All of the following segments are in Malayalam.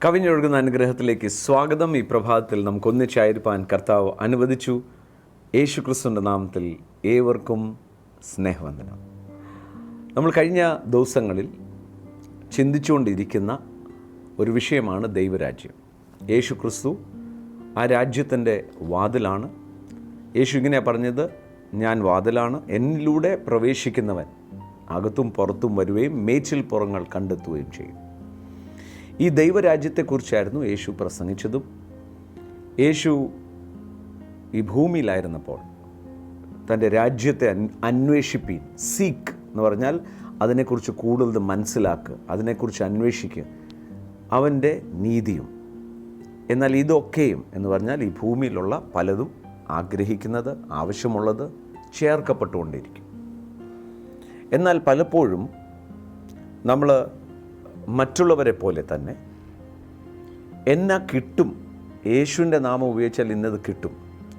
കവിഞ്ഞൊഴുകുന്ന അനുഗ്രഹത്തിലേക്ക് സ്വാഗതം. ഈ പ്രഭാതത്തിൽ നമുക്കൊന്നിച്ചായിരിക്കാൻ കർത്താവ് അനുവദിച്ചു. യേശു ക്രിസ്തുവിൻ്റെ നാമത്തിൽ ഏവർക്കും സ്നേഹവന്ദനം. നമ്മൾ കഴിഞ്ഞ ദിവസങ്ങളിൽ ചിന്തിച്ചുകൊണ്ടിരിക്കുന്ന ഒരു വിഷയമാണ് ദൈവരാജ്യം. യേശു ക്രിസ്തു ആ രാജ്യത്തിൻ്റെ വാതിലാണ്. യേശു ഇങ്ങനെയാണ് പറഞ്ഞത്, ഞാൻ വാതിലാണ്, എന്നിലൂടെ പ്രവേശിക്കുന്നവൻ അകത്തും പുറത്തും വരുകയും മേച്ചിൽ പുറങ്ങൾ കണ്ടെത്തുകയും ചെയ്യും. ഈ ദൈവരാജ്യത്തെക്കുറിച്ചായിരുന്നു യേശു പ്രസംഗിച്ചതും. യേശു ഈ ഭൂമിയിലായിരുന്നപ്പോൾ തൻ്റെ രാജ്യത്തെ അന്വേഷിപ്പീൻ, സീക്ക് എന്ന് പറഞ്ഞാൽ അതിനെക്കുറിച്ച് കൂടുതൽ മനസ്സിലാക്കുക, അതിനെക്കുറിച്ച് അന്വേഷിക്കുക, അവൻ്റെ നീതിയും. എന്നാൽ ഇതൊക്കെയും എന്ന് പറഞ്ഞാൽ ഈ ഭൂമിയിലുള്ള പലതും ആഗ്രഹിക്കുന്നത്, ആവശ്യമുള്ളത് ചേർക്കപ്പെട്ടുകൊണ്ടിരിക്കും. എന്നാൽ പലപ്പോഴും നമ്മൾ മറ്റുള്ളവരെ പോലെ തന്നെ എന്നാ കിട്ടും, യേശുവിൻ്റെ നാമം ഉപയോഗിച്ചാൽ ഇന്നത് കിട്ടും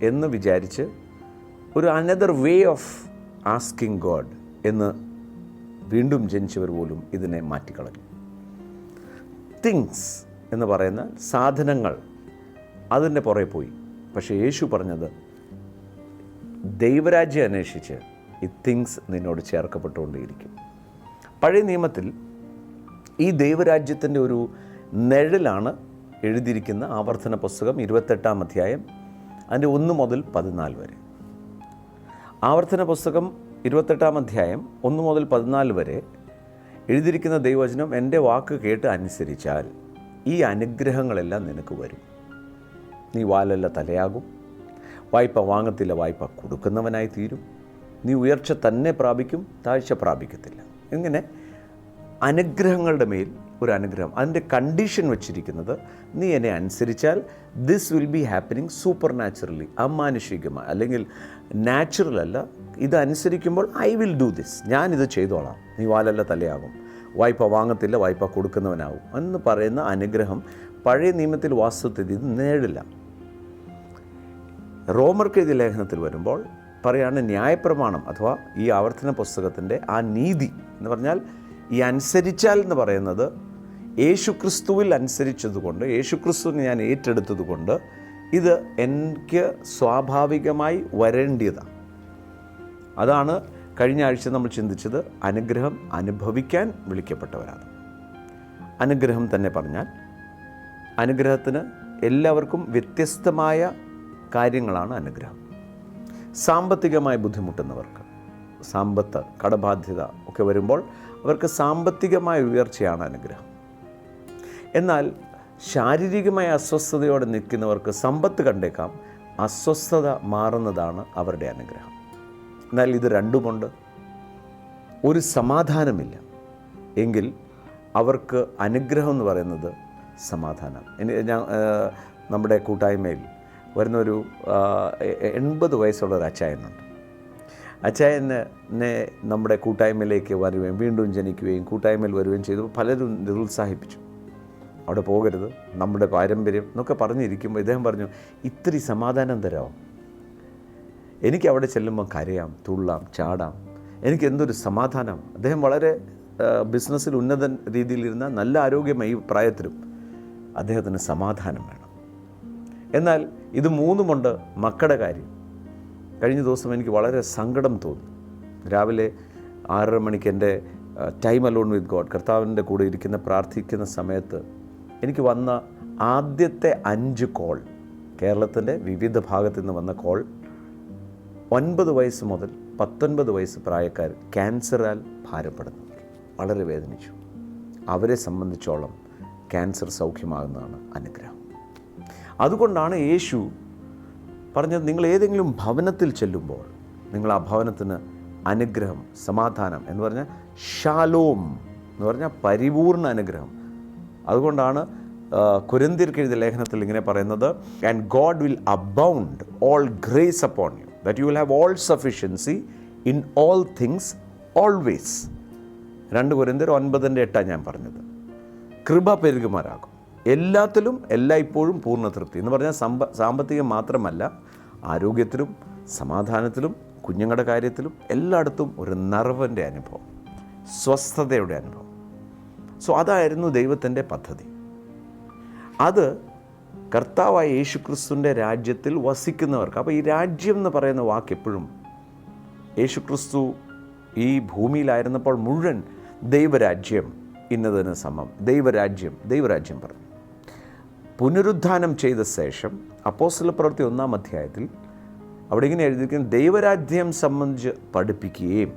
എന്ന് വിചാരിച്ച് ഒരു another way of asking God എന്ന് വീണ്ടും ജനിച്ചവർ പോലും ഇതിനെ മാറ്റിക്കളഞ്ഞു. തിങ്സ് എന്ന് പറയുന്ന സാധനങ്ങൾ, അതിൻ്റെ പുറകെ പോയി. പക്ഷേ യേശു പറഞ്ഞത്, ദൈവരാജ്യം അന്വേഷിച്ച് ഈ തിങ്സ് നിന്നോട് ചേർക്കപ്പെട്ടുകൊണ്ടേയിരിക്കും. പഴയ നിയമത്തിൽ ഈ ദൈവരാജ്യത്തിൻ്റെ ഒരു നിഴലാണ് എഴുതിയിരിക്കുന്ന ആവർത്തന പുസ്തകം 28-ാം അധ്യായം, അതിൻ്റെ 1 മുതൽ 14 വരെ. ആവർത്തന പുസ്തകം 28-ാം അധ്യായം 1 മുതൽ 14 വരെ എഴുതിയിരിക്കുന്ന ദൈവവചനം, എൻ്റെ വാക്ക് കേട്ട് അനുസരിച്ചാൽ ഈ അനുഗ്രഹങ്ങളെല്ലാം നിനക്ക് വരും. നീ വാലല്ല തലയാകും, വായ്പ വാങ്ങത്തില്ല, വായ്പ കൊടുക്കുന്നവനായി തീരും, നീ ഉയർച്ച തന്നെ പ്രാപിക്കും, താഴ്ച പ്രാപിക്കത്തില്ല. ഇങ്ങനെ അനുഗ്രഹങ്ങളുടെ മേൽ ഒരു അനുഗ്രഹം. അതിൻ്റെ കണ്ടീഷൻ വച്ചിരിക്കുന്നത്, നീ എന്നെ അനുസരിച്ചാൽ this will be happening supernaturally, അമാനുഷികമായി, അല്ലെങ്കിൽ നാച്ചുറൽ അല്ല. ഇതനുസരിക്കുമ്പോൾ ഐ വിൽ ഡു ദിസ്, ഞാനിത് ചെയ്തോളാം. നീ വാലല്ല തലയാകും, വായ്പ വാങ്ങത്തില്ല, വായ്പ കൊടുക്കുന്നവനാകും എന്ന് പറയുന്ന അനുഗ്രഹം പഴയ നിയമത്തിൽ വാസ്തവത്തിൽ ഇത് നേടില്ല. റോമർക്കെഴുതിയ ലേഖനത്തിൽ വരുമ്പോൾ പറയാണ്, ന്യായപ്രമാണം അഥവാ ഈ ആവർത്തന പുസ്തകത്തിൻ്റെ ആ നീതി എന്ന് പറഞ്ഞാൽ, ഈ അനുസരിച്ചാൽ എന്ന് പറയുന്നത് യേശുക്രിസ്തുവിൽ അനുസരിച്ചതുകൊണ്ട്, യേശുക്രിസ്തുവിനെ ഞാൻ ഏറ്റെടുത്തതുകൊണ്ട് ഇത് എനിക്ക് സ്വാഭാവികമായി വരേണ്ടതാണ്. അതാണ് കഴിഞ്ഞ ആഴ്ച നമ്മൾ ചിന്തിച്ചത്. അനുഗ്രഹം അനുഭവിക്കാൻ വിളിക്കപ്പെട്ടവരാണ്. അനുഗ്രഹം തന്നെ പറഞ്ഞാൽ, അനുഗ്രഹത്തിന് എല്ലാവർക്കും വ്യത്യസ്തമായ കാര്യങ്ങളാണ് അനുഗ്രഹം. സാമ്പത്തികമായി ബുദ്ധിമുട്ടുന്നവർക്ക്, സമ്പത്ത്, കടബാധ്യത ഒക്കെ വരുമ്പോൾ അവർക്ക് സാമ്പത്തികമായ ഉയർച്ചയാണ് അനുഗ്രഹം. എന്നാൽ ശാരീരികമായ അസ്വസ്ഥതയോടെ നിൽക്കുന്നവർക്ക് സമ്പത്ത് കണ്ടേക്കാം, അസ്വസ്ഥത മാറുന്നതാണ് അവരുടെ അനുഗ്രഹം. എന്നാൽ ഇത് രണ്ടുമുണ്ട്, ഒരു സമാധാനമില്ല എങ്കിൽ അവർക്ക് അനുഗ്രഹം എന്ന് പറയുന്നത് സമാധാനം. ഞാൻ നമ്മുടെ കൂട്ടായ്മയിൽ വരുന്നൊരു 80 വയസ്സുള്ള ഒരു അച്ചായനുണ്ട്. അച്ചായനെ നമ്മുടെ കൂട്ടായ്മയിലേക്ക് വരുകയും വീണ്ടും ജനിക്കുകയും കൂട്ടായ്മയിൽ വരികയും ചെയ്തു. പലരും നിരുത്സാഹിപ്പിച്ചു, അവിടെ പോകരുത്, നമ്മുടെ പാരമ്പര്യം എന്നൊക്കെ പറഞ്ഞിരിക്കുമ്പോൾ ഇദ്ദേഹം പറഞ്ഞു, ഇത്തിരി സമാധാനം തരാമോ? എനിക്ക് അവിടെ ചെല്ലുമ്പോൾ കരയാം, തുള്ളാം, ചാടാം, എനിക്ക് എന്തൊരു സമാധാനം. അദ്ദേഹം വളരെ ബിസിനസ്സിൽ ഉന്നത രീതിയിലിരുന്ന നല്ല ആരോഗ്യമായി ഈ പ്രായത്തിലും അദ്ദേഹത്തിന് സമാധാനം വേണം. എന്നാൽ ഇത് മൂന്നുമുണ്ട്. മക്കളുടെ കാര്യം, കഴിഞ്ഞ ദിവസം എനിക്ക് വളരെ സങ്കടം തോന്നി. രാവിലെ 6:30 മണിക്ക് എൻ്റെ ടൈം അലോൺ വിത്ത് ഗോഡ്, കർത്താവിൻ്റെ കൂടെ ഇരിക്കുന്ന പ്രാർത്ഥിക്കുന്ന സമയത്ത് എനിക്ക് വന്ന ആദ്യത്തെ 5 കോൾ, കേരളത്തിൻ്റെ വിവിധ ഭാഗത്തു നിന്ന് വന്ന കോൾ, 9 വയസ്സ് മുതൽ 19 വയസ്സ് പ്രായക്കാർ ക്യാൻസറാൽ ഭാരപ്പെടുന്നവർ. വളരെ വേദനിച്ചു. അവരെ സംബന്ധിച്ചോളം ക്യാൻസർ സൗഖ്യമാകുന്നതാണ് അനുഗ്രഹം. അതുകൊണ്ടാണ് യേശു പറഞ്ഞത്, നിങ്ങൾ ഏതെങ്കിലും ഭവനത്തിൽ ചെല്ലുമ്പോൾ നിങ്ങൾ ആ ഭവനത്തിന് അനുഗ്രഹം, സമാധാനം എന്ന് പറഞ്ഞാൽ ഷാലോം എന്ന് പറഞ്ഞാൽ പരിപൂർണ അനുഗ്രഹം. അതുകൊണ്ടാണ് കൊരിന്ത്യർക്ക് എഴുതിയ ലേഖനത്തിൽ ഇങ്ങനെ പറയുന്നത്, and God will abound all grace upon you that you will have all sufficiency in all things always. 2 കൊരിന്ത്യർ 9:8 ഞാൻ പറഞ്ഞത്. കൃപ പെരുകുമാറാകും, എല്ലാത്തിലും എല്ലായ്പ്പോഴും പൂർണ്ണ തൃപ്തി എന്ന് പറഞ്ഞാൽ സാമ്പത്തികം മാത്രമല്ല, ആരോഗ്യത്തിലും സമാധാനത്തിലും കുഞ്ഞുങ്ങളുടെ കാര്യത്തിലും എല്ലായിടത്തും ഒരു നിറവിൻ്റെ അനുഭവം, സ്വസ്ഥതയുടെ അനുഭവം. സോ അതായിരുന്നു ദൈവത്തിൻ്റെ പദ്ധതി. അത് കർത്താവായ യേശുക്രിസ്തുവിൻ്റെ രാജ്യത്തിൽ വസിക്കുന്നവർക്ക്. അപ്പോൾ ഈ രാജ്യം എന്ന് പറയുന്ന വാക്ക് എപ്പോഴും യേശുക്രിസ്തു ഈ ഭൂമിയിലായിരുന്നപ്പോൾ മുഴുവൻ ദൈവരാജ്യം ഇന്നതിന് സമം, ദൈവരാജ്യം പറഞ്ഞു. പുനരുദ്ധാനം ചെയ്ത ശേഷം അപ്പോസ്തലപ്രവൃത്തി 1-ാം അധ്യായത്തിൽ അവിടെ ഇങ്ങനെ എഴുതിയിരിക്കുന്നത് ദൈവരാജ്യം സംബന്ധിച്ച് പഠിപ്പിക്കുകയും,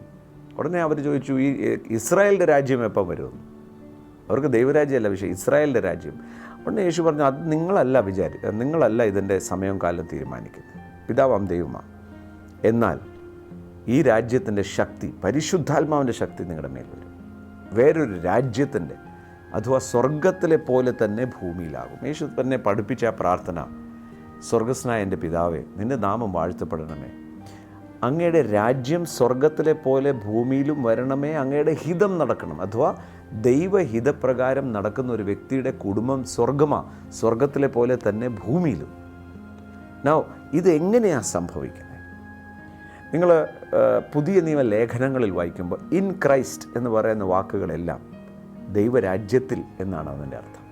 ഉടനെ അവർ ചോദിച്ചു ഈ ഇസ്രായേലിൻ്റെ രാജ്യം എപ്പം വരുമെന്ന്. അവർക്ക് ദൈവരാജ്യമല്ല വിഷയം, ഇസ്രായേലിൻ്റെ രാജ്യം. ഉടനെ യേശു പറഞ്ഞു അത് നിങ്ങളല്ല ഇതിൻ്റെ സമയവും കാലം തീരുമാനിക്കുന്നത്, പിതാവാം ദൈവമാണ്. എന്നാൽ ഈ രാജ്യത്തിൻ്റെ ശക്തി, പരിശുദ്ധാത്മാവിൻ്റെ ശക്തി നിങ്ങളുടെ മേൽ വരും. വേറൊരു രാജ്യത്തിൻ്റെ അഥവാ സ്വർഗത്തിലെ പോലെ തന്നെ ഭൂമിയിലാകും. യേശു തന്നെ പഠിപ്പിച്ച ആ പ്രാർത്ഥന, സ്വർഗസ്നായ എൻ്റെ പിതാവേ, നിൻ്റെ നാമം വാഴ്ത്തപ്പെടണമേ, അങ്ങയുടെ രാജ്യം സ്വർഗത്തിലെ പോലെ ഭൂമിയിലും വരണമേ, അങ്ങയുടെ ഹിതം നടക്കണം. അഥവാ ദൈവഹിതപ്രകാരം നടക്കുന്ന ഒരു വ്യക്തിയുടെ കുടുംബം സ്വർഗത്തിലെ പോലെ തന്നെ ഭൂമിയിലും. ഇതെങ്ങനെയാണ് സംഭവിക്കുന്നത്? നിങ്ങൾ പുതിയ നിയമ ലേഖനങ്ങളിൽ വായിക്കുമ്പോൾ ഇൻ ക്രൈസ്റ്റ് എന്ന് പറയുന്ന വാക്കുകളെല്ലാം ദൈവരാജ്യത്തിൽ എന്നാണ് അതിൻ്റെ അർത്ഥം.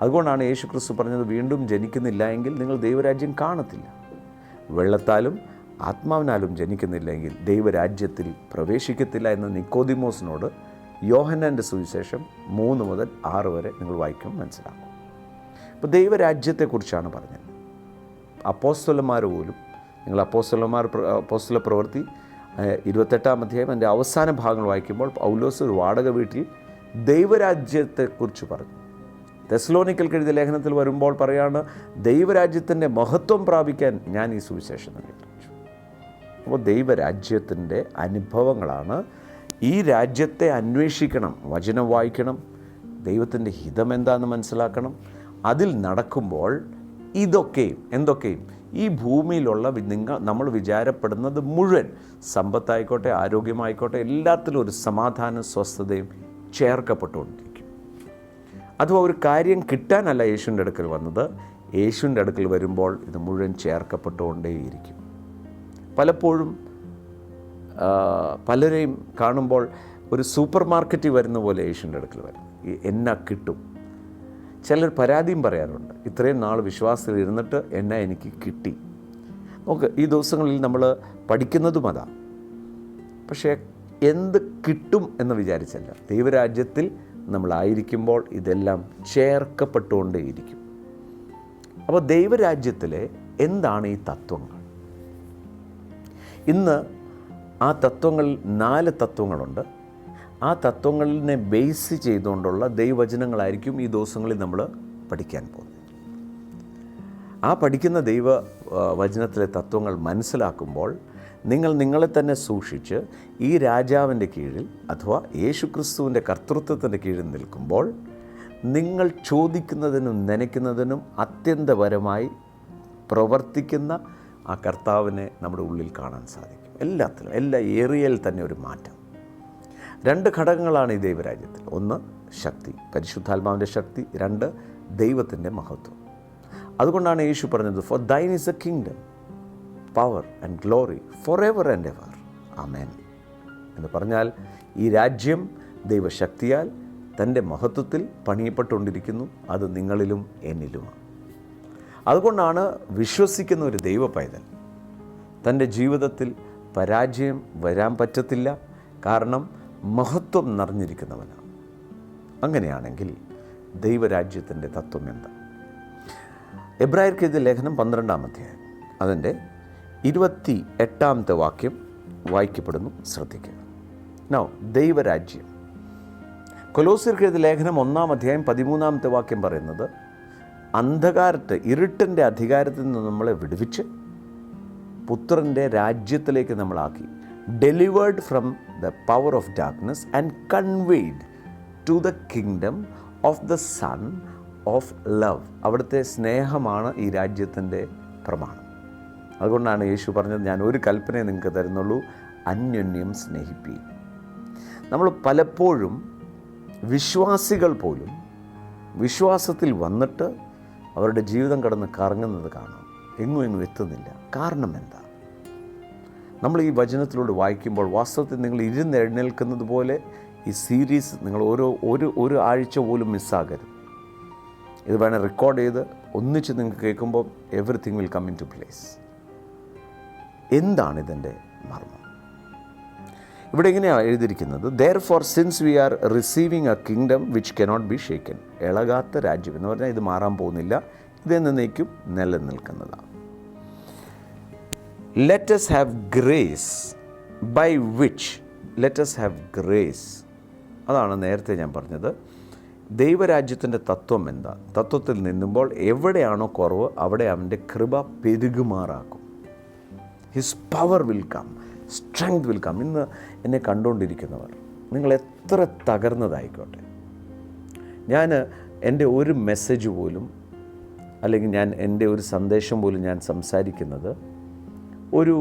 അതുകൊണ്ടാണ് യേശു ക്രിസ്തു പറഞ്ഞത്, വീണ്ടും ജനിക്കുന്നില്ല എങ്കിൽ നിങ്ങൾ ദൈവരാജ്യം കാണത്തില്ല. വെള്ളത്താലും ആത്മാവിനാലും ജനിക്കുന്നില്ല എങ്കിൽ ദൈവരാജ്യത്തിൽ പ്രവേശിക്കത്തില്ല എന്ന് നിക്കോദിമോസിനോട് യോഹന്നാൻ്റെ സുവിശേഷം 3-6 വരെ നിങ്ങൾ വായിക്കും, മനസ്സിലാക്കും. ഇപ്പോൾ ദൈവരാജ്യത്തെക്കുറിച്ചാണ് പറഞ്ഞത്. അപ്പോസ്തലന്മാർ പോലും, നിങ്ങൾ അപ്പോസ്തല പ്രവൃത്തി 28-ാം അധ്യായം അതിൻ്റെ അവസാന ഭാഗങ്ങൾ വായിക്കുമ്പോൾ പൗലോസ് ഒരു വാടക വീട്ടിൽ ദൈവരാജ്യത്തെക്കുറിച്ച് പറഞ്ഞു. തെസ്സലോനിക്കർക്ക് എഴുതിയ ലേഖനത്തിൽ വരുമ്പോൾ പറയാണ്, ദൈവരാജ്യത്തിൻ്റെ മഹത്വം പ്രാപിക്കാൻ ഞാൻ ഈ സുവിശേഷം അറിയിച്ചു. അപ്പോൾ ദൈവരാജ്യത്തിൻ്റെ അനുഭവങ്ങളാണ്. ഈ രാജ്യത്തെ അന്വേഷിക്കണം, വചനം വായിക്കണം, ദൈവത്തിൻ്റെ ഹിതം എന്താണെന്ന് മനസ്സിലാക്കണം. അതിൽ നടക്കുമ്പോൾ എന്തൊക്കെയും ഈ ഭൂമിയിലുള്ള നമ്മൾ വിചാരപ്പെടുന്നത് മുഴുവൻ, സമ്പത്തായിക്കോട്ടെ ആരോഗ്യമായിക്കോട്ടെ, എല്ലാത്തിലും ഒരു സമാധാനം സ്വസ്ഥതയും ചേർക്കപ്പെട്ടുകൊണ്ടിരിക്കും. അഥവാ ഒരു കാര്യം കിട്ടാനല്ല യേശുവിൻ്റെ അടുക്കൽ വന്നത്, യേശുവിൻ്റെ അടുക്കൽ വരുമ്പോൾ ഇത് മുഴുവൻ ചേർക്കപ്പെട്ടുകൊണ്ടേയിരിക്കും. പലപ്പോഴും പലരെയും കാണുമ്പോൾ ഒരു സൂപ്പർ മാർക്കറ്റിൽ വരുന്ന പോലെ യേശുവിൻ്റെ അടുക്കൽ വരും, എന്നാ കിട്ടും. ചിലർ പരാതിയും പറയാറുണ്ട്, ഇത്രയും നാൾ വിശ്വാസത്തിൽ ഇരുന്നിട്ട് എന്നാ എനിക്ക് കിട്ടി. ഈ ദിവസങ്ങളിൽ നമ്മൾ പഠിക്കുന്നതും അതാ. പക്ഷേ എന്ത് കിട്ടും എന്ന് വിചാരിച്ചല്ല, ദൈവരാജ്യത്തിൽ നമ്മളായിരിക്കുമ്പോൾ ഇതെല്ലാം ചേർക്കപ്പെട്ടുകൊണ്ടേയിരിക്കും. അപ്പോൾ ദൈവരാജ്യത്തിലെ എന്താണ് ഈ തത്വങ്ങൾ? ഇന്ന് ആ തത്വങ്ങളിൽ 4 തത്വങ്ങളുണ്ട്. ആ തത്വങ്ങളിനെ ബേസ് ചെയ്തുകൊണ്ടുള്ള ദൈവവചനങ്ങളായിരിക്കും ഈ ദിവസങ്ങളിൽ നമ്മൾ പഠിക്കാൻ പോകുന്നത്. ആ പഠിക്കുന്ന ദൈവവചനത്തിലെ തത്വങ്ങൾ മനസ്സിലാക്കുമ്പോൾ നിങ്ങൾ നിങ്ങളെ തന്നെ സൂക്ഷിച്ച് ഈ രാജാവിൻ്റെ കീഴിൽ അഥവാ യേശുക്രിസ്തുവിൻ്റെ കർത്തൃത്വത്തിൻ്റെ കീഴിൽ നിൽക്കുമ്പോൾ നിങ്ങൾ ചോദിക്കുന്നതിനും നനയ്ക്കുന്നതിനും അത്യന്തപരമായി പ്രവർത്തിക്കുന്ന ആ കർത്താവിനെ നമ്മുടെ ഉള്ളിൽ കാണാൻ സാധിക്കും. എല്ലാത്തിലും, എല്ലാ ഏരിയയിൽ തന്നെ ഒരു മാറ്റം. 2 ഘടകങ്ങളാണ് ഈ ദൈവരാജ്യത്തിൽ. 1 ശക്തി, പരിശുദ്ധാത്മാവിൻ്റെ ശക്തി. 2 ദൈവത്തിൻ്റെ മഹത്വം. അതുകൊണ്ടാണ് യേശു പറഞ്ഞത്, for thine is a kingdom, power and glory forever and ever, amen എന്ന് പറഞ്ഞാൽ ഈ രാജ്യം ദൈവശക്തിയാൽ തൻ്റെ മഹത്വത്തിൽ പണിയപ്പെട്ടുകൊണ്ടിരിക്കുന്നു. അത് നിങ്ങളിലും എന്നിലുമാണ്. അതുകൊണ്ടാണ് വിശ്വസിക്കുന്ന ഒരു ദൈവ പൈതൽ തൻ്റെ ജീവിതത്തിൽ പരാജയം വരാൻ പറ്റത്തില്ല. കാരണം മഹത്വം നിറഞ്ഞിരിക്കുന്നവനാണ്. അങ്ങനെയാണെങ്കിൽ ദൈവരാജ്യത്തിൻ്റെ തത്വം എന്താ? എബ്രായർക്ക് എഴുതിയ ലേഖനം 12-ാം അധ്യായം അതിൻ്റെ 28-ാമത്തെ വാക്യം വായിക്കപ്പെടുന്നു, ശ്രദ്ധിക്കുക. ദൈവരാജ്യം. കൊലോസ്യർക്ക് എഴുതിയ ലേഖനം 1-ാം അധ്യായം 13-ാമത്തെ വാക്യം പറയുന്നത്, ഇരുട്ടിൻ്റെ അധികാരത്തിൽ നിന്ന് നമ്മളെ വിടുവിച്ച് പുത്രൻ്റെ രാജ്യത്തിലേക്ക് നമ്മളാക്കി, delivered from the power of darkness and conveyed to the kingdom of the son of love. അവിടുത്തെ സ്നേഹമാണ് ഈ രാജ്യത്തിൻ്റെ പ്രമാണം. അതുകൊണ്ടാണ് യേശു പറഞ്ഞത്, ഞാൻ ഒരു കൽപ്പനയെ നിങ്ങൾക്ക് തരുന്നുള്ളൂ, അന്യോന്യം സ്നേഹിപ്പീൻ. നമ്മൾ പലപ്പോഴും വിശ്വാസികൾ പോലും വിശ്വാസത്തിൽ വന്നിട്ട് അവരുടെ ജീവിതം കടന്ന് കറങ്ങുന്നത് കാണാം, എങ്ങും എത്തുന്നില്ല. കാരണം എന്താ? നമ്മൾ ഈ വചനത്തിലൂടെ വായിക്കുമ്പോൾ വാസ്തവത്തിൽ നിങ്ങൾ എഴുന്നേൽക്കുന്നത് പോലെ ഈ സീരീസ് നിങ്ങൾ ഒരു ആഴ്ച പോലും മിസ്സാകരുത്. ഇത് വേണേൽ റെക്കോർഡ് ചെയ്ത് ഒന്നിച്ച് നിങ്ങൾക്ക് കേൾക്കുമ്പോൾ everything will come in to place. എന്താണ് ഇതിൻ്റെ മർമ്മം? ഇവിടെ ഇങ്ങനെയാണ് എഴുതിയിരിക്കുന്നത്, therefore since we are receiving a kingdom which cannot be shaken. ഇളകാത്ത രാജ്യം എന്ന് പറഞ്ഞാൽ ഇത് മാറാൻ പോകുന്നില്ല, ഇതെന്നേക്കും നിലനിൽക്കുന്നതാണ്. let us have grace by which let us have grace. അതാണ് നേരത്തെ ഞാൻ പറഞ്ഞത്. ദൈവരാജ്യത്തിൻ്റെ തത്വം എന്താ? തത്വത്തിൽ നിന്നുമ്പോൾ എവിടെയാണോ കുറവ് അവിടെ അവൻ്റെ കൃപ പെരുകുമാറാക്കും. His power will come, strength will come. ഇന്ന് എന്നെ കണ്ടുകൊണ്ടിരിക്കുന്നവർ, നിങ്ങൾ എത്ര തകർന്നതായിക്കോട്ടെ, ഞാൻ എൻ്റെ ഒരു മെസ്സേജ് പോലും അല്ലെങ്കിൽ എൻ്റെ ഒരു സന്ദേശം പോലും ഞാൻ സംസാരിക്കുന്നത് ഒരു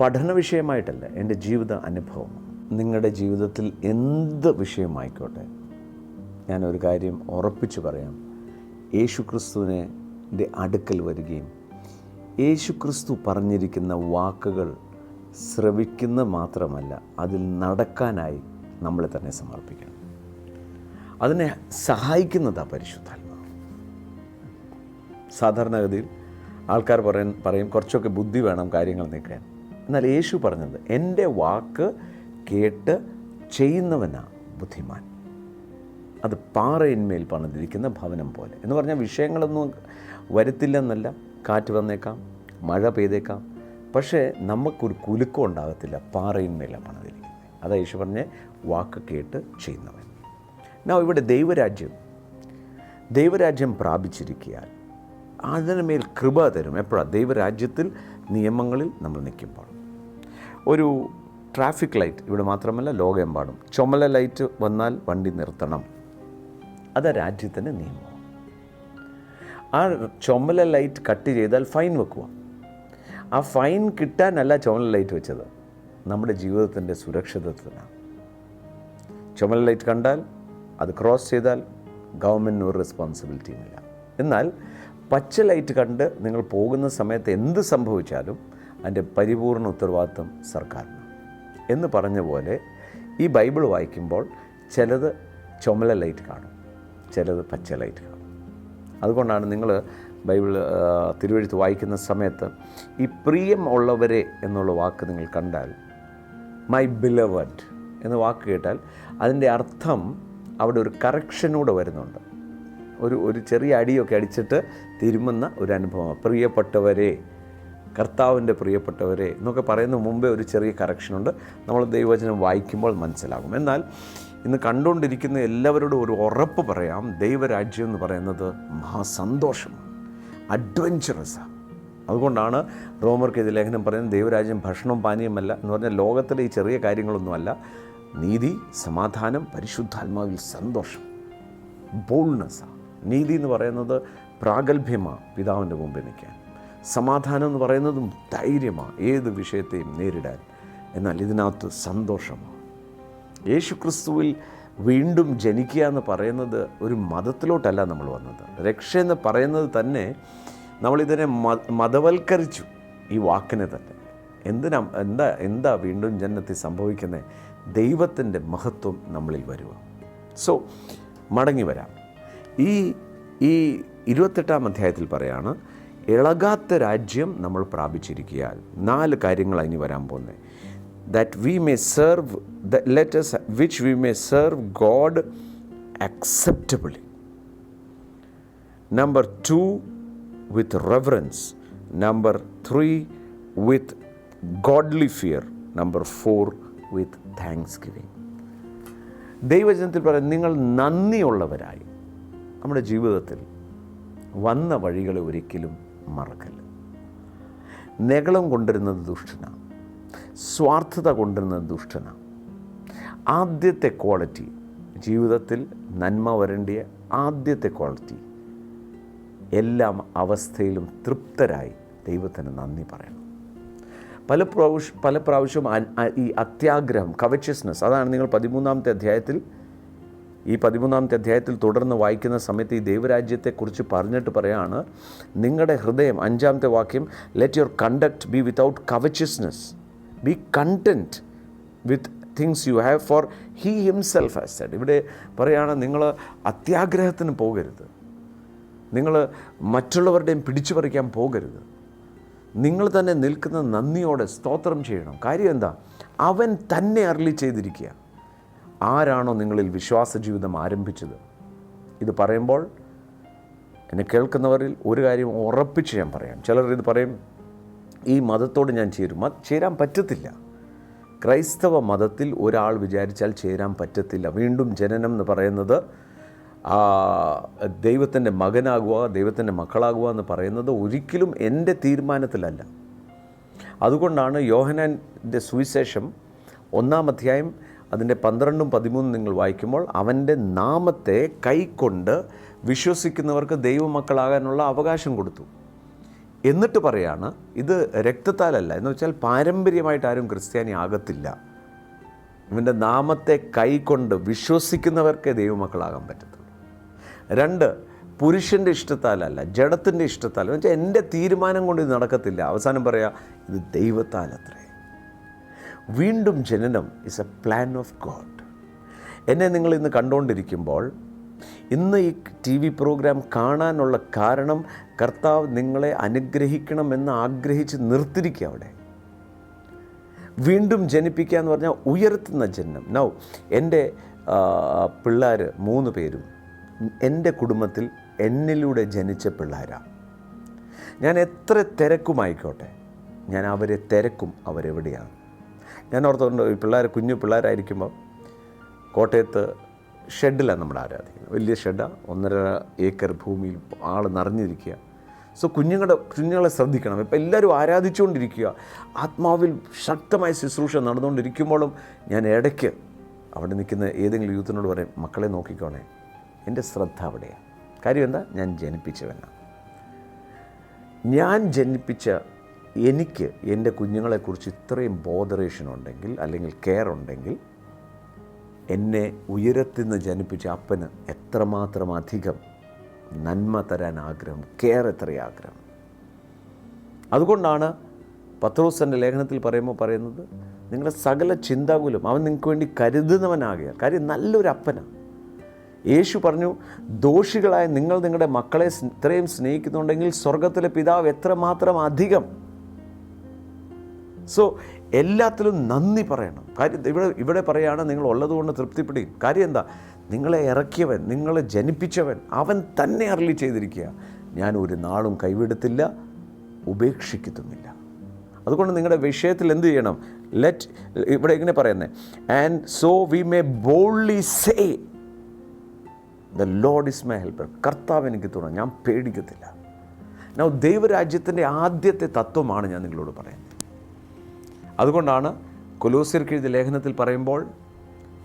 പഠന വിഷയമായിട്ടല്ല, എൻ്റെ ജീവിത അനുഭവം. നിങ്ങളുടെ ജീവിതത്തിൽ എന്ത് വിഷയമായിക്കോട്ടെ, ഞാനൊരു കാര്യം ഉറപ്പിച്ച് പറയാം, യേശുക്രിസ്തുവിൻ്റെ അടുക്കൽ വരികയും യേശുക്രിസ്തു പറഞ്ഞിരിക്കുന്ന വാക്കുകൾ ശ്രവിക്കുന്ന മാത്രമല്ല, അതിൽ നടക്കാനായി നമ്മളെ തന്നെ സമർപ്പിക്കണം. അതിനെ സഹായിക്കുന്നതാണ് പരിശുദ്ധാത്മാവ്. സാധാരണഗതിയിൽ ആൾക്കാർ പറയും കുറച്ചൊക്കെ ബുദ്ധി വേണം കാര്യങ്ങൾ നീക്കാൻ. എന്നാൽ യേശു പറഞ്ഞത്, എൻ്റെ വാക്ക് കേട്ട് ചെയ്യുന്നവനാ ബുദ്ധിമാൻ. അത് പാറയിന്മേൽ പണിതിരിക്കുന്ന ഭവനം പോലെ എന്ന് പറഞ്ഞാൽ വിഷയങ്ങളൊന്നും വരുത്തില്ലെന്നല്ല. കാറ്റ് വന്നേക്കാം, മഴ പെയ്തേക്കാം, പക്ഷേ നമുക്കൊരു കുലുക്കം ഉണ്ടാകത്തില്ല. പാറയിന്മേലാണ് പണിതിരിക്കുന്നത്. അതാ യേശു പറഞ്ഞ വാക്ക് കേട്ട് ചെയ്യുന്നവൻ. ഇവിടെ ദൈവരാജ്യം പ്രാപിച്ചിരിക്കാൻ അതിനുമേൽ കൃപ തരും. എപ്പോഴാണ്? ദൈവരാജ്യത്തിൽ നിയമങ്ങളിൽ നമ്മൾ നിൽക്കുമ്പോൾ. ഒരു ട്രാഫിക് ലൈറ്റ്, ഇവിടെ മാത്രമല്ല ലോകമെമ്പാടും, ചുമല ലൈറ്റ് വന്നാൽ വണ്ടി നിർത്തണം. അത് രാജ്യത്തിൻ്റെ നിയമമാണ്. ആ ചുമല ലൈറ്റ് കട്ട് ചെയ്താൽ ഫൈൻ വെക്കുക. ആ ഫൈൻ കിട്ടാനല്ല ചുമല ലൈറ്റ് വെച്ചത്, നമ്മുടെ ജീവിതത്തിൻ്റെ സുരക്ഷിതത്വത്തിനാണ്. ചുമല ലൈറ്റ് കണ്ടാൽ അത് ക്രോസ് ചെയ്താൽ ഗവൺമെൻറ്റിന് ഒരു റെസ്പോൺസിബിലിറ്റിയുമില്ല. എന്നാൽ പച്ച ലൈറ്റ് കണ്ട് നിങ്ങൾ പോകുന്ന സമയത്ത് എന്ത് സംഭവിച്ചാലും അതിൻ്റെ പരിപൂർണ ഉത്തരവാദിത്വം സർക്കാരിന് എന്ന് പറഞ്ഞ പോലെ ഈ ബൈബിൾ വായിക്കുമ്പോൾ ചിലത് ചുമല ലൈറ്റ് കാണും, ചിലത് പച്ച ലൈറ്റ് കാണും. അതുകൊണ്ടാണ് നിങ്ങൾ ബൈബിൾ തിരുവെഴുത്ത് വായിക്കുന്ന സമയത്ത് ഈ പ്രിയം ഉള്ളവരെ എന്നുള്ള വാക്ക് നിങ്ങൾ കണ്ടാൽ, മൈ ബിലവഡ് എന്ന വാക്ക് കേട്ടാൽ അതിൻ്റെ അർത്ഥം അവിടെ ഒരു കറക്ഷനൂടെ വരുന്നുണ്ട്. ഒരു ചെറിയ അടിയൊക്കെ അടിച്ചിട്ട് തിരുമുന്ന ഒരു അനുഭവം. പ്രിയപ്പെട്ടവരെ, കർത്താവിൻ്റെ പ്രിയപ്പെട്ടവരെ എന്നൊക്കെ പറയുന്ന മുമ്പേ ഒരു ചെറിയ കറക്ഷനുണ്ട്. നമ്മൾ ദൈവവചനം വായിക്കുമ്പോൾ മനസ്സിലാകും. എന്നാൽ ഇന്ന് കണ്ടുകൊണ്ടിരിക്കുന്ന എല്ലാവരോടും ഒരു ഉറപ്പ് പറയാം, ദൈവരാജ്യം എന്ന് പറയുന്നത് മഹാസന്തോഷമാണ്, അഡ്വഞ്ചറസാണ്. അതുകൊണ്ടാണ് റോമർക്ക് ഇത് ലേഖനം പറയുന്നത്, ദൈവരാജ്യം ഭക്ഷണവും പാനീയമല്ല എന്ന് പറഞ്ഞാൽ ലോകത്തിലെ ഈ ചെറിയ കാര്യങ്ങളൊന്നുമല്ല. നീതി, സമാധാനം, പരിശുദ്ധാത്മാവിൽ സന്തോഷം, ബോൾഡ്നെസ്സാണ്. നീതി എന്ന് പറയുന്നത് പ്രാഗൽഭ്യമാണ്, പിതാവിൻ്റെ മുമ്പിൽ നിൽക്കാൻ. സമാധാനം എന്ന് പറയുന്നതും ധൈര്യമാണ്, ഏത് വിഷയത്തെയും നേരിടാൻ. എന്നാൽ ഇതിനകത്ത് സന്തോഷമാണ്. യേശുക്രിസ്തുവിൽ വീണ്ടും ജനിക്കുക എന്ന് പറയുന്നത് ഒരു മതത്തിലോട്ടല്ല നമ്മൾ വന്നത്. രക്ഷ എന്ന് പറയുന്നത് തന്നെ നമ്മളിതിനെ മതവൽക്കരിച്ചു, ഈ വാക്കിനെ തന്നെ. എന്താ വീണ്ടും ജനനത്തിൽ സംഭവിക്കുന്നത്? ദൈവത്തിൻ്റെ മഹത്വം നമ്മളിൽ വരുക. സോ മടങ്ങി വരാം. ഈ 28-ാം അധ്യായത്തിൽ പറയാണ്, ഇളകാത്ത രാജ്യം നമ്മൾ പ്രാപിച്ചിരിക്കാൻ 4 കാര്യങ്ങളാണ് ഇനി വരാൻ പോകുന്നത്. that we may serve, which we may serve God acceptably. Number 2, with reverence. Number 3, with godly fear. Number 4, with thanksgiving. ദൈവജനത്തിൽ പറയുന്നത്, നിങ്ങൾ നന്ദിയുള്ളവരായി നമ്മുടെ ജീവിതത്തിൽ വന്ന വഴികളെ ഒരിക്കലും മറക്കല്ല. നെഗളം കൊണ്ടിരുന്നത് ദുഷ്ടനാണ്, സ്വാർത്ഥത കൊണ്ടിരുന്നത് ദുഷ്ടനാണ്. ആദ്യത്തെ ക്വാളിറ്റി ജീവിതത്തിൽ നന്മ വരേണ്ടിയ ആദ്യത്തെ ക്വാളിറ്റി, എല്ലാ അവസ്ഥയിലും തൃപ്തരായി ദൈവത്തിന് നന്ദി പറയണം. പല പ്രാവശ്യം ഈ അത്യാഗ്രഹം, കവച്ചസ്നെസ്, അതാണ് നിങ്ങൾ 13-ാമത്തെ അധ്യായത്തിൽ തുടർന്ന് വായിക്കുന്ന സമയത്ത് ഈ ദൈവരാജ്യത്തെക്കുറിച്ച് പറഞ്ഞിട്ട് പറയാണ്, നിങ്ങളുടെ ഹൃദയം, 5-ാമത്തെ വാക്യം, let your conduct be without covetousness, be content with things you have, for he himself has said. ഇവിടെ പറയുകയാണ്, നിങ്ങൾ അത്യാഗ്രഹത്തിന് പോകരുത്. നിങ്ങൾ മറ്റുള്ളവരുടെയും പിടിച്ചു പറിക്കാൻ പോകരുത്. നിങ്ങൾ തന്നെ നിൽക്കുന്ന നന്ദിയോടെ സ്തോത്രം ചെയ്യണം. കാര്യം എന്താ? അവൻ തന്നെ അരുളി ചെയ്തിരിക്കുക. ആരാണോ നിങ്ങളിൽ വിശ്വാസ ജീവിതം ആരംഭിച്ചത്? ഇത് പറയുമ്പോൾ എന്നെ കേൾക്കുന്നവരിൽ ഒരു കാര്യം ഉറപ്പിച്ച് ഞാൻ പറയാം. ചിലർ ഇത് പറയും, ഈ മതത്തോട് ഞാൻ ചേരും. ചേരാൻ പറ്റത്തില്ല. ക്രൈസ്തവ മതത്തിൽ ഒരാൾ വിചാരിച്ചാൽ ചേരാൻ പറ്റത്തില്ല. വീണ്ടും ജനനം എന്ന് പറയുന്നത് ദൈവത്തിൻ്റെ മകനാകുക, ദൈവത്തിൻ്റെ മക്കളാകുക എന്ന് പറയുന്നത് ഒരിക്കലും എൻ്റെ തീരുമാനത്തിലല്ല. അതുകൊണ്ടാണ് യോഹന്നാൻ്റെ സുവിശേഷം 1-ാം അധ്യായം അതിൻ്റെ 12-13 നിങ്ങൾ വായിക്കുമ്പോൾ അവൻ്റെ നാമത്തെ കൈക്കൊണ്ട് വിശ്വസിക്കുന്നവർക്ക് ദൈവമക്കളാകാനുള്ള അവകാശം കൊടുത്തു. എന്നിട്ട് പറയാണ്, ഇത് രക്തത്താലല്ല, എന്ന് വെച്ചാൽ പാരമ്പര്യമായിട്ട് ആരും ക്രിസ്ത്യാനി ആകത്തില്ല. ഇവൻ്റെ നാമത്തെ കൈക്കൊണ്ട് വിശ്വസിക്കുന്നവർക്കേ ദൈവമക്കളാകാൻ പറ്റത്തുള്ളൂ. 2, പുരുഷൻ്റെ ഇഷ്ടത്താലല്ല, ജഡത്തിൻ്റെ ഇഷ്ടത്താൽ. എന്ന് വെച്ചാൽ എൻ്റെ തീരുമാനം കൊണ്ട് ഇത് നടക്കത്തില്ല. അവസാനം പറയാം, ഇത് ദൈവത്താലത്രേ. വീണ്ടും ജനനം is A plan of God. എന്നെ നിങ്ങൾ ഇന്ന് കണ്ടുകൊണ്ടിരിക്കുമ്പോൾ, ഇന്ന് ഈ TV പ്രോഗ്രാം കാണാനുള്ള കാരണം കർത്താവ് നിങ്ങളെ അനുഗ്രഹിക്കണമെന്ന് ആഗ്രഹിച്ച് നിർത്തിരിക്കുക. അവിടെ വീണ്ടും ജനിപ്പിക്കുക എന്ന് പറഞ്ഞാൽ ഉയർത്തുന്ന ജനനം. നൗ എൻ്റെ പിള്ളേർ 3 പേരും എൻ്റെ കുടുംബത്തിൽ എന്നിലൂടെ ജനിച്ച പിള്ളേരാണ്. ഞാൻ എത്ര തിരക്കുമായിക്കോട്ടെ, ഞാൻ അവരെ തിരക്കും. അവരെവിടെയാണ്? ഞാൻ ഓർത്തുകൊണ്ട് ഈ കുഞ്ഞു പിള്ളേരായിരിക്കുമ്പോൾ കോട്ടയത്ത് ഷെഡിലാണ് നമ്മൾ ആരാധിക്കുന്നത്. വലിയ ഷെഡാണ്, 1.5 ഏക്കർ ഭൂമിയിൽ ആൾ നിറഞ്ഞിരിക്കുക. സോ കുഞ്ഞുങ്ങളെ ശ്രദ്ധിക്കണം. ഇപ്പം എല്ലാവരും ആരാധിച്ചുകൊണ്ടിരിക്കുക, ആത്മാവിൽ ശക്തമായ ശുശ്രൂഷ നടന്നുകൊണ്ടിരിക്കുമ്പോഴും ഞാൻ ഇടയ്ക്ക് അവിടെ നിൽക്കുന്ന ഏതെങ്കിലും യൂത്തിനോട് പറയും, മക്കളെ നോക്കിക്കോണേ, എൻ്റെ ശ്രദ്ധ അവിടെയാണ്. കാര്യം എന്താ? ഞാൻ ജനിപ്പിച്ചവനാണ്. ഞാൻ ജനിപ്പിച്ച എനിക്ക് എൻ്റെ കുഞ്ഞുങ്ങളെക്കുറിച്ച് ഇത്രയും ബോധറേഷൻ ഉണ്ടെങ്കിൽ, അല്ലെങ്കിൽ കെയർ ഉണ്ടെങ്കിൽ, എന്നെ ഉയരത്തിന്ന് ജനിപ്പിച്ച അപ്പന് എത്രമാത്രം അധികം നന്മ തരാൻ ആഗ്രഹം, കെയർ എത്രയും ആഗ്രഹം. അതുകൊണ്ടാണ് പത്രോസിൻ്റെ ലേഖനത്തിൽ പറയുന്നത്, നിങ്ങളുടെ സകല ചിന്താകുലം അവൻ നിങ്ങൾക്ക് വേണ്ടി കരുതുന്നവനാകുക. കാര്യം നല്ലൊരു അപ്പനാണ്. യേശു പറഞ്ഞു, ദോഷികളായ നിങ്ങൾ നിങ്ങളുടെ മക്കളെ ഇത്രയും സ്നേഹിക്കുന്നുണ്ടെങ്കിൽ സ്വർഗത്തിലെ പിതാവ് എത്രമാത്രം അധികം. സോ എല്ലാത്തിലും നന്ദി പറയണം. കാര്യം ഇവിടെ പറയുകയാണ്, നിങ്ങൾ ഉള്ളതുകൊണ്ട് തൃപ്തിപ്പെടുകയും. കാര്യം എന്താ? നിങ്ങളെ ഇറക്കിയവൻ, നിങ്ങളെ ജനിപ്പിച്ചവൻ, അവൻ തന്നെ അരുളി ചെയ്തിരിക്കുക, ഞാൻ ഒരു നാളും കൈവിടത്തില്ല, ഉപേക്ഷിക്കത്തുമില്ല. അതുകൊണ്ട് നിങ്ങളുടെ വിഷയത്തിൽ എന്ത് ചെയ്യണം? ഇവിടെ ഇങ്ങനെ പറയുന്നത്, and so we may boldly say the Lord is my helper. കർത്താവ് എനിക്ക് തുണ, ഞാൻ പേടിക്കത്തില്ല. ദൈവരാജ്യത്തിൻ്റെ ആദ്യത്തെ തത്വമാണ് ഞാൻ നിങ്ങളോട് പറയുന്നത്. അതുകൊണ്ടാണ് കൊലോസ്യർക്ക് എഴുതിയ ലേഖനത്തിൽ പറയുമ്പോൾ,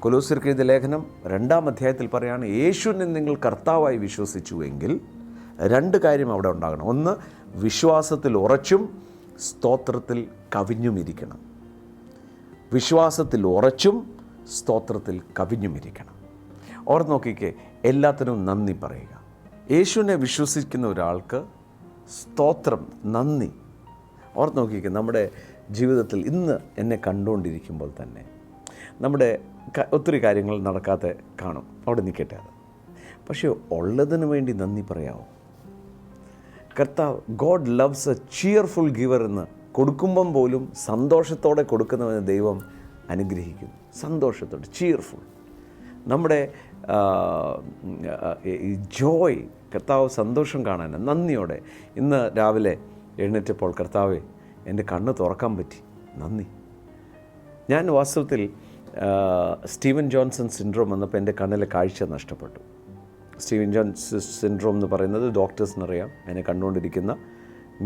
കൊലോസ്യർക്ക് എഴുതിയ ലേഖനം 2-ാം അധ്യായത്തിൽ പറയുകയാണ്, യേശുവിനെ നിങ്ങൾ കർത്താവായി വിശ്വസിച്ചു എങ്കിൽ 2 കാര്യം അവിടെ ഉണ്ടാകണം. 1, വിശ്വാസത്തിൽ ഉറച്ചും സ്തോത്രത്തിൽ കവിഞ്ഞുമിരിക്കണം. വിശ്വാസത്തിൽ ഉറച്ചും സ്തോത്രത്തിൽ കവിഞ്ഞുമിരിക്കണം. ഓർത്ത് നോക്കിക്കേ, എല്ലാത്തിനും നന്ദി പറയുക. യേശുവിനെ വിശ്വസിക്കുന്ന ഒരാൾക്ക് സ്തോത്രം, നന്ദി. ഓർത്ത് നോക്കിക്കേ, നമ്മുടെ ജീവിതത്തിൽ ഇന്ന് എന്നെ കണ്ടുകൊണ്ടിരിക്കുമ്പോൾ തന്നെ നമ്മുടെ ഒത്തിരി കാര്യങ്ങൾ നടക്കാതെ കാണും. അവിടെ നിൽക്കട്ടെ അത്. പക്ഷേ ഉള്ളതിന് വേണ്ടി നന്ദി പറയാമോ? കർത്താവ്, God loves A cheerful giver എന്ന് കൊടുക്കുമ്പം പോലും സന്തോഷത്തോടെ കൊടുക്കുന്നവന് ദൈവം അനുഗ്രഹിക്കുന്നു. സന്തോഷത്തോടെ, ചിയർഫുൾ. നമ്മുടെ ഈ ജോയ്, കർത്താവ് സന്തോഷം കാണാൻ നന്ദിയോടെ. ഇന്ന് രാവിലെ എഴുന്നേറ്റപ്പോൾ, കർത്താവേ എൻ്റെ കണ്ണ് തുറക്കാൻ പറ്റി, നന്ദി. ഞാൻ വാസ്തവത്തിൽ സ്റ്റീവൻ ജോൺസൺ സിൻഡ്രോം വന്നപ്പോൾ എൻ്റെ കണ്ണിലെ കാഴ്ച നഷ്ടപ്പെട്ടു. സ്റ്റീവൻ ജോൺസൺ സിൻഡ്രോം എന്ന് പറയുന്നത് ഡോക്ടേഴ്സിനറിയാം, എന്നെ കണ്ടുകൊണ്ടിരിക്കുന്ന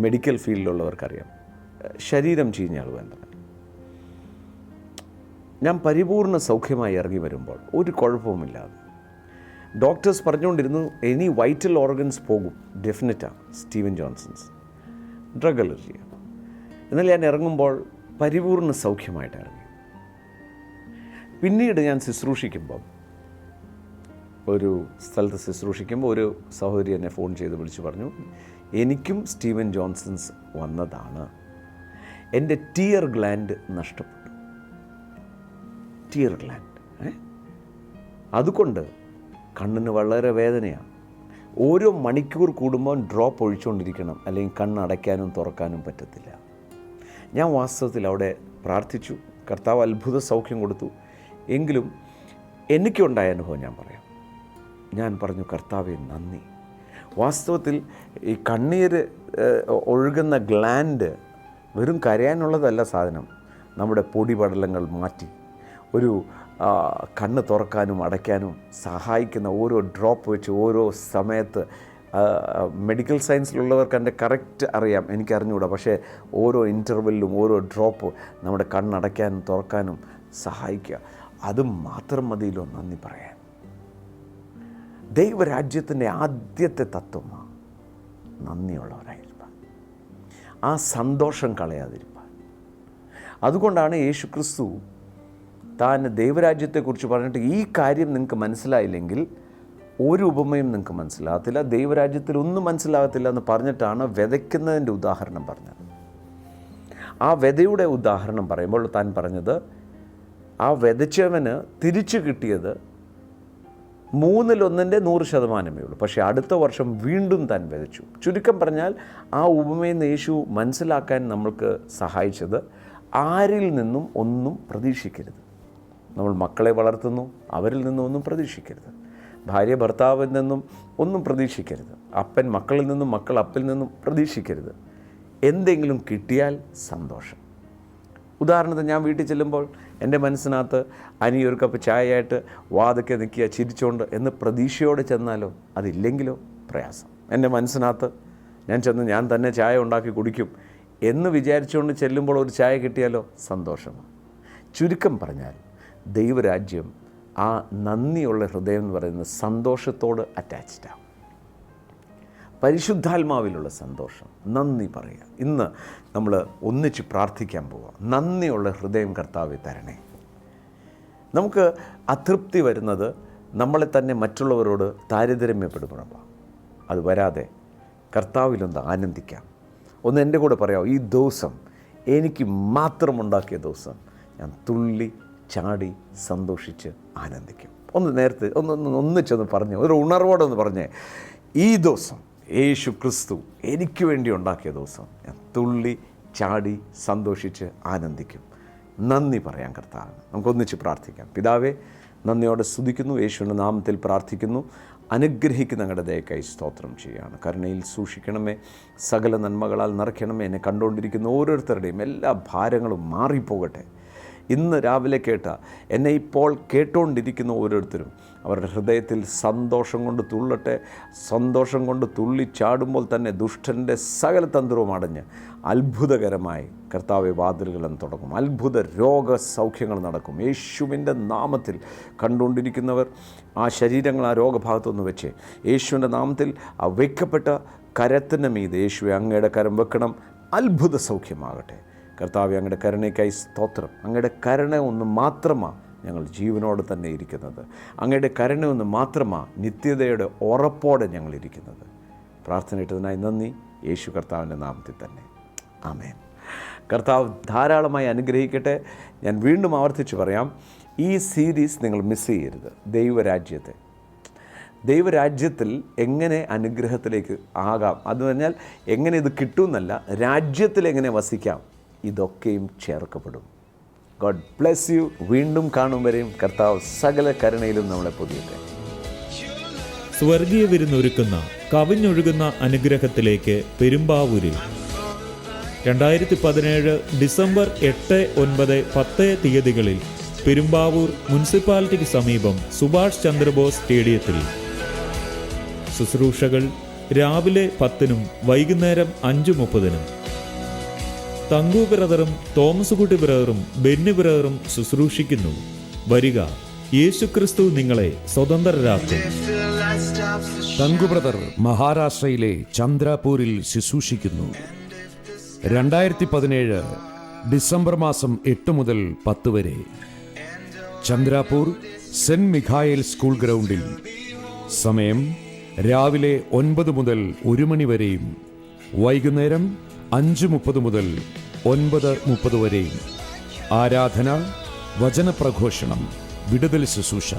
മെഡിക്കൽ ഫീൽഡിലുള്ളവർക്കറിയാം. ശരീരം ചീഞ്ഞാൾ വേണ്ട. ഞാൻ പരിപൂർണ്ണ സൗഖ്യമായി ഇറങ്ങി വരുമ്പോൾ ഒരു കുഴപ്പവുമില്ലാതെ ഡോക്ടേഴ്സ് പറഞ്ഞുകൊണ്ടിരുന്നു, ഇനി വൈറ്റൽ ഓർഗൻസ് പോകും, ഡെഫിനറ്റാണ് സ്റ്റീവൻ ജോൺസൺസ്, ഡ്രഗ് അലർജിയാണ്. എന്നാൽ ഞാൻ ഇറങ്ങുമ്പോൾ പരിപൂർണ്ണ സൗഖ്യമായിട്ട് ഇറങ്ങി. പിന്നീട് ഞാൻ ശുശ്രൂഷിക്കുമ്പം, ഒരു സ്ഥലത്ത് ശുശ്രൂഷിക്കുമ്പോൾ ഒരു സഹോദരി എന്നെ ഫോൺ ചെയ്ത് വിളിച്ച് പറഞ്ഞു, എനിക്കും സ്റ്റീവൻ ജോൺസൺസ് വന്നതാണ്, എൻ്റെ ടിയർ ഗ്ലാൻഡ് നഷ്ടപ്പെട്ടു. ടിയർ ഗ്ലാൻഡ് അതുകൊണ്ട് കണ്ണിന് വളരെ വേദനയാണ്. ഓരോ മണിക്കൂർ കൂടുമ്പോൾ ഡ്രോപ്പ് ഒഴിച്ചുകൊണ്ടിരിക്കണം, അല്ലെങ്കിൽ കണ്ണടയ്ക്കാനും തുറക്കാനും പറ്റത്തില്ല. ഞാൻ വാസ്തവത്തിൽ അവിടെ പ്രാർത്ഥിച്ചു, കർത്താവ് അത്ഭുത സൗഖ്യം കൊടുത്തു. എങ്കിലും എനിക്കുണ്ടായ അനുഭവം ഞാൻ പറയാം. ഞാൻ പറഞ്ഞു, കർത്താവേ നന്ദി. വാസ്തവത്തിൽ ഈ കണ്ണീര് ഒഴുകുന്ന ഗ്ലാൻഡ് വെറും കരയാനുള്ളതല്ല സാധനം. നമ്മുടെ പൊടിപടലങ്ങൾ മാറ്റി ഒരു കണ്ണ് തുറക്കാനും അടയ്ക്കാനും സഹായിക്കുന്ന ഓരോ ഡ്രോപ്പ് വെച്ച് ഓരോ സമയത്ത്, മെഡിക്കൽ സയൻസിലുള്ളവർക്ക് എൻ്റെ കറക്റ്റ് അറിയാം, എനിക്കറിഞ്ഞുകൂടാ. പക്ഷേ ഓരോ ഇൻ്റർവെല്ലിലും ഓരോ ഡ്രോപ്പ് നമ്മുടെ കണ്ണടയ്ക്കാനും തുറക്കാനും സഹായിക്കുക. അത് മാത്രം മതിയല്ലോ നന്ദി പറയാൻ. ദൈവരാജ്യത്തിൻ്റെ ആദ്യത്തെ തത്വമാണ് നന്ദിയുള്ളവരായിരിക്കാൻ, ആ സന്തോഷം കളയാതിരിക്കാൻ. അതുകൊണ്ടാണ് യേശുക്രിസ്തു താൻ ദൈവരാജ്യത്തെക്കുറിച്ച് പറഞ്ഞിട്ട്, ഈ കാര്യം നിങ്ങൾക്ക് മനസ്സിലായില്ലെങ്കിൽ ഒരു ഉപമയും നിങ്ങൾക്ക് മനസ്സിലാകത്തില്ല, ദൈവരാജ്യത്തിൽ ഒന്നും മനസ്സിലാകത്തില്ല എന്ന് പറഞ്ഞിട്ടാണ് വിതയ്ക്കുന്നതിൻ്റെ ഉദാഹരണം പറഞ്ഞത്. ആ വിതയുടെ ഉദാഹരണം പറയുമ്പോൾ താൻ പറഞ്ഞത്, ആ വിതച്ചവന് തിരിച്ചു കിട്ടിയത് 1/3 100% ഉള്ളൂ. പക്ഷേ അടുത്ത വർഷം വീണ്ടും താൻ വിതച്ചു. ചുരുക്കം പറഞ്ഞാൽ ആ ഉപമയിൽ നിന്ന് യേശു മനസ്സിലാക്കാൻ നമ്മൾക്ക് സഹായിച്ചത്, ആരിൽ നിന്നും ഒന്നും പ്രതീക്ഷിക്കരുത്. നമ്മൾ മക്കളെ വളർത്തുന്നു, അവരിൽ നിന്നും ഒന്നും പ്രതീക്ഷിക്കരുത്. ഭാര്യ ഭർത്താവിൽ നിന്നും ഒന്നും പ്രതീക്ഷിക്കരുത്. അപ്പൻ മക്കളിൽ നിന്നും, മക്കൾ അപ്പിൽ നിന്നും പ്രതീക്ഷിക്കരുത്. എന്തെങ്കിലും കിട്ടിയാൽ സന്തോഷം. ഉദാഹരണത്തിന്, ഞാൻ വീട്ടിൽ ചെല്ലുമ്പോൾ എൻ്റെ മനസ്സിനകത്ത് അനി ഒരു കപ്പ് ചായയായിട്ട് വാതൊക്കെ നിൽക്കുക ചിരിച്ചുകൊണ്ട് എന്ന് പ്രതീക്ഷയോടെ ചെന്നാലോ, അതില്ലെങ്കിലോ പ്രയാസം. എൻ്റെ മനസ്സിനകത്ത് ഞാൻ ചെന്ന് ഞാൻ തന്നെ ചായ ഉണ്ടാക്കി കുടിക്കും എന്ന് വിചാരിച്ചുകൊണ്ട് ചെല്ലുമ്പോൾ ഒരു ചായ കിട്ടിയാലോ സന്തോഷമാണ്. ചുരുക്കം പറഞ്ഞാൽ ദൈവരാജ്യം, ആ നന്ദിയുള്ള ഹൃദയം എന്ന് പറയുന്നത് സന്തോഷത്തോട് അറ്റാച്ച്ഡാണ്. പരിശുദ്ധാത്മാവിലുള്ള സന്തോഷം, നന്ദി പറയുക. ഇന്ന് നമ്മൾ ഒന്നിച്ച് പ്രാർത്ഥിക്കാൻ പോവുക. നന്ദിയുള്ള ഹൃദയം കർത്താവേ തരണേ. നമുക്ക് അതൃപ്തി വരുന്നത് നമ്മളെ തന്നെ മറ്റുള്ളവരോട് താരതമ്യപ്പെടുമ്പോഴാണ്. അത് വരാതെ കർത്താവിലൊന്ന് ആനന്ദിക്കാം. ഒന്ന് എൻ്റെ കൂടെ പറയാമോ? ഈ ദിവസം എനിക്ക് മാത്രം ഉണ്ടാക്കിയ ദിവസം ഞാൻ തുള്ളി ചാടി സന്തോഷിച്ച് ആനന്ദിക്കും. നേരത്തെ ഒന്നിച്ചൊന്ന് പറഞ്ഞ്, ഒരു ഉണർവോടെ ഒന്ന് പറഞ്ഞേ, ഈ ദിവസം യേശു ക്രിസ്തു എനിക്ക് വേണ്ടി ഉണ്ടാക്കിയ ദിവസം ഞാൻ തുള്ളി ചാടി സന്തോഷിച്ച് ആനന്ദിക്കും. നന്ദി പറയാൻ കർത്താവിന്. നമുക്കൊന്നിച്ച് പ്രാർത്ഥിക്കാം. പിതാവേ, നന്ദിയോടെ സ്തുതിക്കുന്നു, യേശുവിൻ്റെ നാമത്തിൽ പ്രാർത്ഥിക്കുന്നു. അനുഗ്രഹിക്കുന്ന ഞങ്ങളുടെ ദയക്കായി സ്തോത്രം ചെയ്യുകയാണ്. കരുണയിൽ സൂക്ഷിക്കണമേ, സകല നന്മകളാൽ നിറയ്ക്കണമേ. എന്നെ കണ്ടുകൊണ്ടിരിക്കുന്ന ഓരോരുത്തരുടെയും എല്ലാ ഭാരങ്ങളും മാറിപ്പോകട്ടെ. ഇന്ന് രാവിലെ കേട്ട, എന്നെ ഇപ്പോൾ കേട്ടുകൊണ്ടിരിക്കുന്ന ഓരോരുത്തരും അവരുടെ ഹൃദയത്തിൽ സന്തോഷം കൊണ്ട് തുള്ളട്ടെ. സന്തോഷം കൊണ്ട് തുള്ളിച്ചാടുമ്പോൾ തന്നെ ദുഷ്ടൻ്റെ സകല തന്ത്രവും അടഞ്ഞ് അത്ഭുതകരമായി കർത്താവെ വാതിലുകളും തുടങ്ങും. അത്ഭുത രോഗസൗഖ്യങ്ങൾ നടക്കും യേശുവിൻ്റെ നാമത്തിൽ. കണ്ടുകൊണ്ടിരിക്കുന്നവർ ആ ശരീരങ്ങൾ ആ രോഗഭാഗത്തൊന്ന് വെച്ച് യേശുവിൻ്റെ നാമത്തിൽ ആ വയ്ക്കപ്പെട്ട കരത്തിന് മീതെ യേശുവെ അങ്ങയുടെ കരം വെക്കണം. അത്ഭുത സൗഖ്യമാകട്ടെ. കർത്താവെ, അങ്ങയുടെ കരുണയ്ക്കായി സ്തോത്രം. അങ്ങയുടെ കരുണ ഒന്ന് മാത്രമാണ് ഞങ്ങൾ ജീവനോടെ തന്നെ ഇരിക്കുന്നത്. അങ്ങയുടെ കരുണ ഒന്ന് മാത്രമാണ് നിത്യതയുടെ ഉറപ്പോടെ ഞങ്ങളിരിക്കുന്നത്. പ്രാർത്ഥന ഇട്ടതിനായി നന്ദി. യേശു കർത്താവിൻ്റെ നാമത്തിൽ തന്നെ, ആമേൻ. കർത്താവ് ധാരാളമായി അനുഗ്രഹിക്കട്ടെ. ഞാൻ വീണ്ടും ആവർത്തിച്ച് പറയാം, ഈ സീരീസ് നിങ്ങൾ മിസ് ചെയ്യരുത്. ദൈവരാജ്യത്തിൽ എങ്ങനെ അനുഗ്രഹത്തിലേക്ക് ആകാം, അത് പറഞ്ഞാൽ എങ്ങനെ ഇത് കിട്ടുമെന്നല്ല, രാജ്യത്തിൽ എങ്ങനെ വസിക്കാം, ഇതൊക്കെയും ചേർക്കപ്പെടും. God bless you. വീണ്ടും കാണും വരെയും കർത്താവ് സകല കരുണയിലും നമ്മളെ പൊതിയട്ടെ. സ്വർഗീയ വിരുന്നൊരുക്കുന്ന കവിഞ്ഞൊഴുകുന്ന അനുഗ്രഹത്തിലേക്ക് പെരുമ്പാവൂരിൽ 2017 ഡിസംബർ 8, 9, 10 തീയതികളിൽ പെരുമ്പാവൂർ മുനിസിപ്പാലിറ്റിക്ക് സമീപം സുഭാഷ് ചന്ദ്രബോസ് സ്റ്റേഡിയത്തിൽ ശുശ്രൂഷകൾ രാവിലെ 10-നും വൈകുന്നേരം 5:30-നും. തങ്കു ബ്രദറും തോമസ് കുട്ടി ബ്രദറും ബെന്നി ബ്രദറും ശുശ്രൂഷിക്കുന്നു. വരിക, യേശുക്രിസ്തു നിങ്ങളെ സ്വതന്ത്രരാക്കും. തങ്കു ബ്രദർ മഹാരാഷ്ട്രയിലെ ചന്ദ്രാപൂരിൽ ശുശ്രൂഷിക്കുന്നു. 2017 ഡിസംബർ മാസം 8 മുതൽ 10 വരെ ചന്ദ്രാപൂർ സെന്റ് മിഖായേൽ സ്കൂൾ ഗ്രൗണ്ടിൽ. സമയം രാവിലെ 9 മുതൽ 1 മണി വരെയും വൈകുന്നേരം 5:30 മുതൽ 9:30 വരെയും. ആരാധന, വചനപ്രഘോഷണം, വിടുതൽ ശുശ്രൂഷ.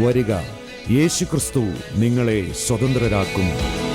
വരിക, യേശുക്രിസ്തു നിങ്ങളെ സ്വതന്ത്രരാക്കുന്നു.